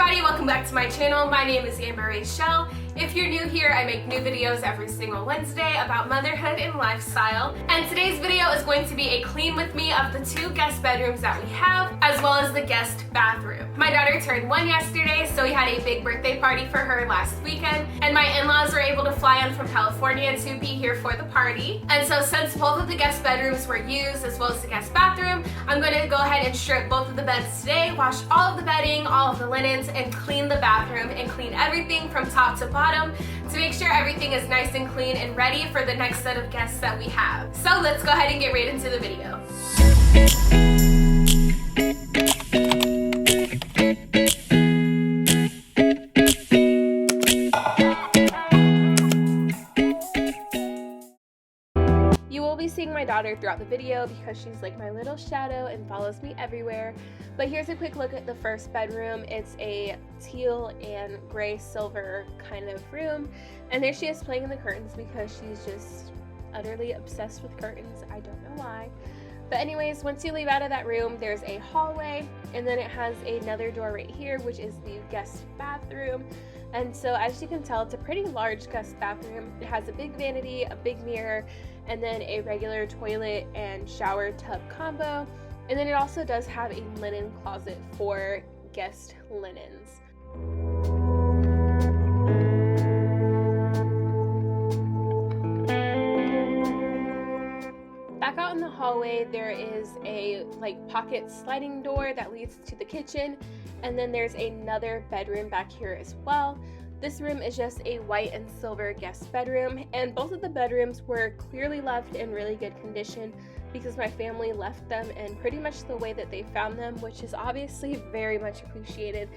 everybody, welcome back to my channel. My name is Raeschelle. If you're new here, I make new videos every single Wednesday about motherhood and lifestyle. And today's video is going to be a clean with me of the 2 guest bedrooms that we have, as well as the guest bathroom. My daughter turned 1 yesterday, so we had a big birthday party for her last weekend, and my in-laws were able to fly in from California to be here for the party. And so since both of the guest bedrooms were used, as well as the guest bathroom, I'm going to go ahead and strip both of the beds today, wash all of the bedding, all of the linens, and clean the bathroom and clean everything from top to bottom to make sure everything is nice and clean and ready for the next set of guests that we have. So let's go ahead and get right into the video. You will be seeing my daughter throughout the video because she's like my little shadow and follows me everywhere. But here's a quick look at the first bedroom. It's a teal and gray silver kind of room. And there she is playing in the curtains because she's just utterly obsessed with curtains. I don't know why. But anyways, once you leave out of that room, there's a hallway, and then it has another door right here, which is the guest bathroom. And so as you can tell, it's a pretty large guest bathroom. It has a big vanity, a big mirror, and then a regular toilet and shower tub combo. And then it also does have a linen closet for guest linens. Back out in the hallway, there is a pocket sliding door that leads to the kitchen, and then there's another bedroom back here as well. This room is just a white and silver guest bedroom, and both of the bedrooms were clearly left in really good condition because my family left them in pretty much the way that they found them, which is obviously very much appreciated.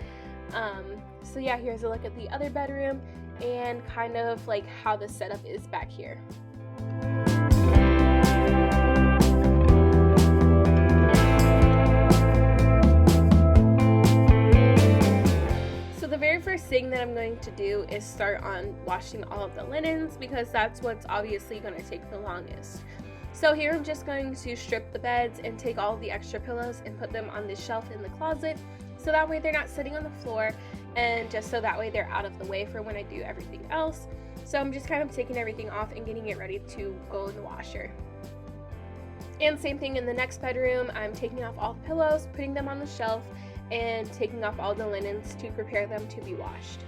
So yeah, here's a look at the other bedroom and kind of like how the setup is back here. The very first thing that I'm going to do is start on washing all of the linens because that's what's obviously going to take the longest. So here I'm just going to strip the beds and take all of the extra pillows and put them on the shelf in the closet, so that way they're not sitting on the floor, and just so that way they're out of the way for when I do everything else. So I'm just kind of taking everything off and getting it ready to go in the washer. And same thing in the next bedroom, I'm taking off all the pillows, putting them on the shelf, and taking off all the linens to prepare them to be washed.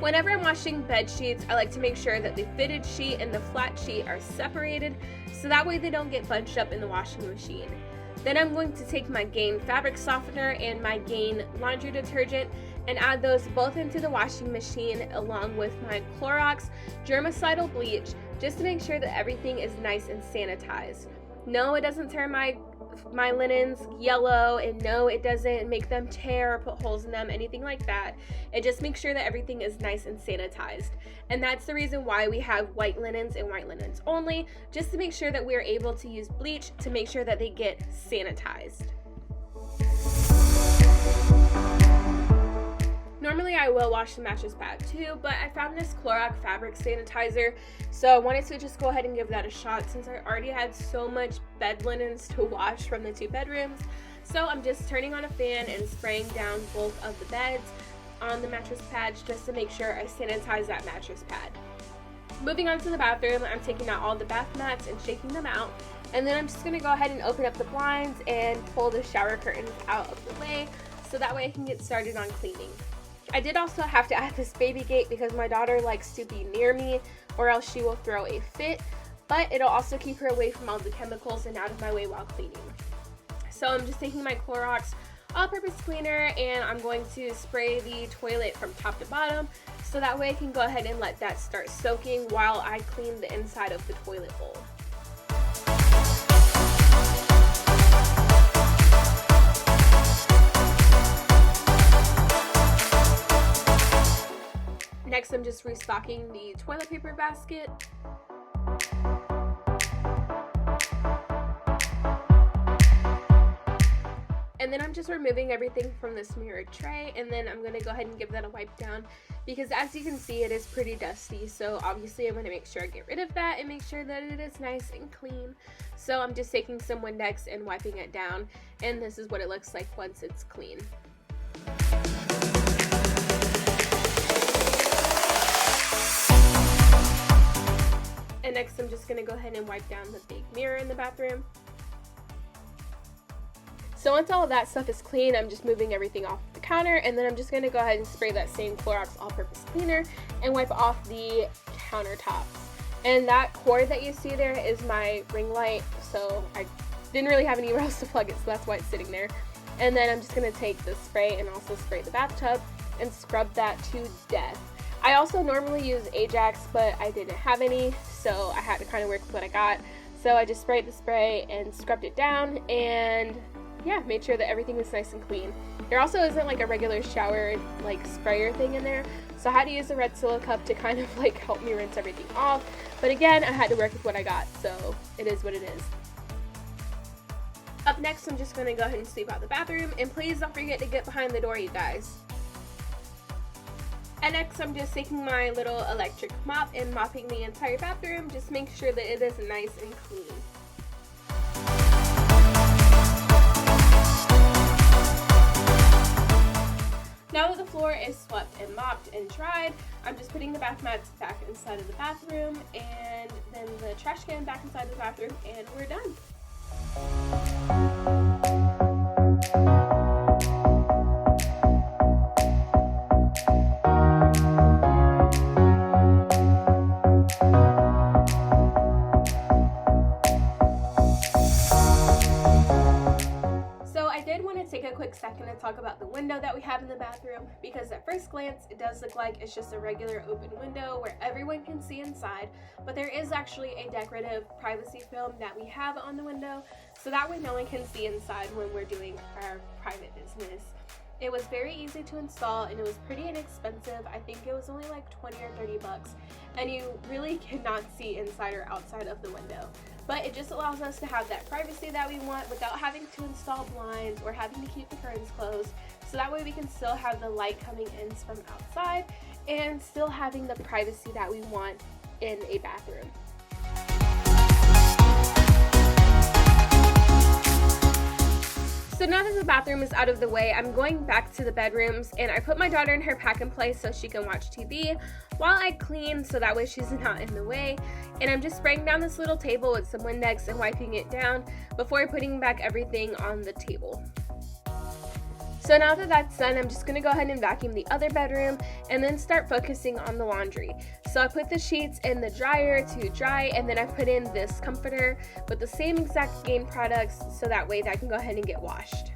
Whenever I'm washing bed sheets, I like to make sure that the fitted sheet and the flat sheet are separated, so that way they don't get bunched up in the washing machine. Then I'm going to take my Gain fabric softener and my Gain laundry detergent and add those both into the washing machine along with my Clorox germicidal bleach, just to make sure that everything is nice and sanitized. No, it doesn't turn my linens yellow, and no, it doesn't make them tear or put holes in them, anything like that. It just makes sure that everything is nice and sanitized. And that's the reason why we have white linens and white linens only, just to make sure that we're able to use bleach to make sure that they get sanitized. Normally I will wash the mattress pad too, but I found this Clorox fabric sanitizer, so I wanted to just go ahead and give that a shot since I already had so much bed linens to wash from the 2 bedrooms. So I'm just turning on a fan and spraying down both of the beds on the mattress pads just to make sure I sanitize that mattress pad. Moving on to the bathroom, I'm taking out all the bath mats and shaking them out, and then I'm just going to go ahead and open up the blinds and pull the shower curtains out of the way so that way I can get started on cleaning. I did also have to add this baby gate because my daughter likes to be near me or else she will throw a fit, but it'll also keep her away from all the chemicals and out of my way while cleaning. So I'm just taking my Clorox all-purpose cleaner and I'm going to spray the toilet from top to bottom so that way I can go ahead and let that start soaking while I clean the inside of the toilet bowl. Next, I'm just restocking the toilet paper basket. And then I'm just removing everything from this mirrored tray, and then I'm gonna go ahead and give that a wipe down because as you can see, it is pretty dusty. So obviously I'm gonna make sure I get rid of that and make sure that it is nice and clean. So I'm just taking some Windex and wiping it down, and this is what it looks like once it's clean. And next I'm just gonna go ahead and wipe down the big mirror in the bathroom. So once all of that stuff is clean, I'm just moving everything off the counter, and then I'm just going to go ahead and spray that same Clorox all-purpose cleaner and wipe off the countertops. And that cord that you see there is my ring light, so I didn't really have anywhere else to plug it, so that's why it's sitting there. And then I'm just going to take the spray and also spray the bathtub and scrub that to death. I also normally use Ajax, but I didn't have any, so I had to kind of work with what I got. So I just sprayed the spray and scrubbed it down, and yeah, made sure that everything was nice and clean. There also isn't like a regular shower like sprayer thing in there, so I had to use the Raeschelle cup to kind of like help me rinse everything off. But again, I had to work with what I got, so it is what it is. Up next, I'm just going to go ahead and sweep out the bathroom, and please don't forget to get behind the door, you guys. And next, I'm just taking my little electric mop and mopping the entire bathroom, just make sure that it is nice and clean. Now that the floor is swept and mopped and dried, I'm just putting the bath mats back inside of the bathroom and then the trash can back inside the bathroom, and we're done. Take a quick second to talk about the window that we have in the bathroom, because at first glance it does look like it's just a regular open window where everyone can see inside, but there is actually a decorative privacy film that we have on the window, so that way no one can see inside when we're doing our private business. It was very easy to install and it was pretty inexpensive. I think it was only like 20 or 30 bucks, and you really cannot see inside or outside of the window. But it just allows us to have that privacy that we want without having to install blinds or having to keep the curtains closed. So that way we can still have the light coming in from outside and still having the privacy that we want in a bathroom. So now that the bathroom is out of the way, I'm going back to the bedrooms, and I put my daughter in her pack and play so she can watch TV while I clean, so that way she's not in the way. And I'm just spraying down this little table with some Windex and wiping it down before putting back everything on the table. So now that that's done, I'm just going to go ahead and vacuum the other bedroom and then start focusing on the laundry. So I put the sheets in the dryer to dry, and then I put in this comforter with the same exact Gain products so that way that can go ahead and get washed.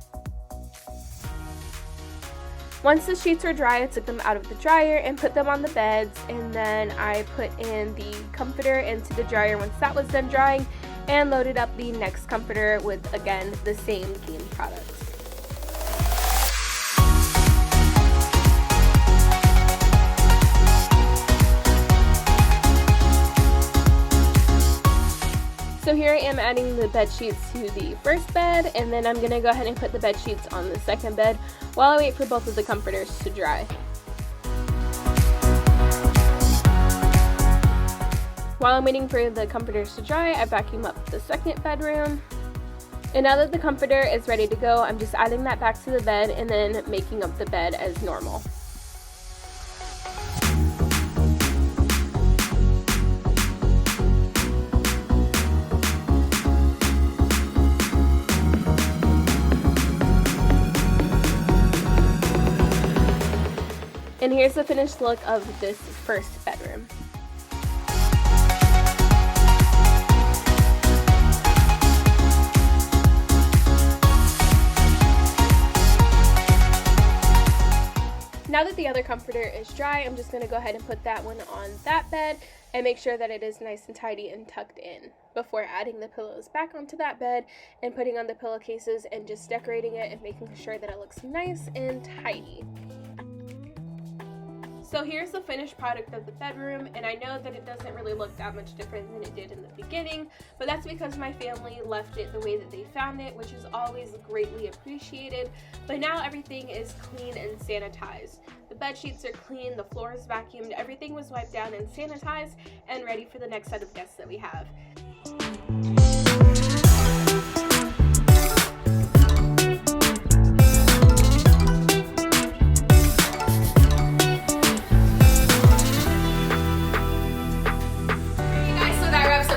Once the sheets were dry, I took them out of the dryer and put them on the beds, and then I put in the comforter into the dryer once that was done drying and loaded up the next comforter with, again, the same Gain products. So here I am adding the bed sheets to the first bed, and then I'm going to go ahead and put the bed sheets on the second bed while I wait for both of the comforters to dry. While I'm waiting for the comforters to dry, I vacuum up the second bedroom. And now that the comforter is ready to go, I'm just adding that back to the bed and then making up the bed as normal. And here's the finished look of this first bedroom. Now that the other comforter is dry, I'm just going to go ahead and put that one on that bed and make sure that it is nice and tidy and tucked in before adding the pillows back onto that bed and putting on the pillowcases and just decorating it and making sure that it looks nice and tidy. So here's the finished product of the bedroom, and I know that it doesn't really look that much different than it did in the beginning, but that's because my family left it the way that they found it, which is always greatly appreciated. But now everything is clean and sanitized. The bed sheets are clean, the floor is vacuumed, everything was wiped down and sanitized, and ready for the next set of guests that we have.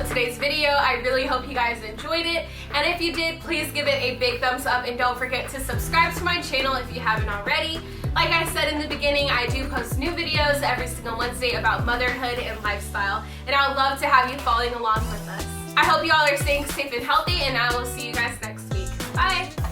Today's video. I really hope you guys enjoyed it, and if you did, please give it a big thumbs up and don't forget to subscribe to my channel if you haven't already. Like I said in the beginning, I do post new videos every single Wednesday about motherhood and lifestyle, and I would love to have you following along with us. I hope you all are staying safe and healthy, and I will see you guys next week. Bye!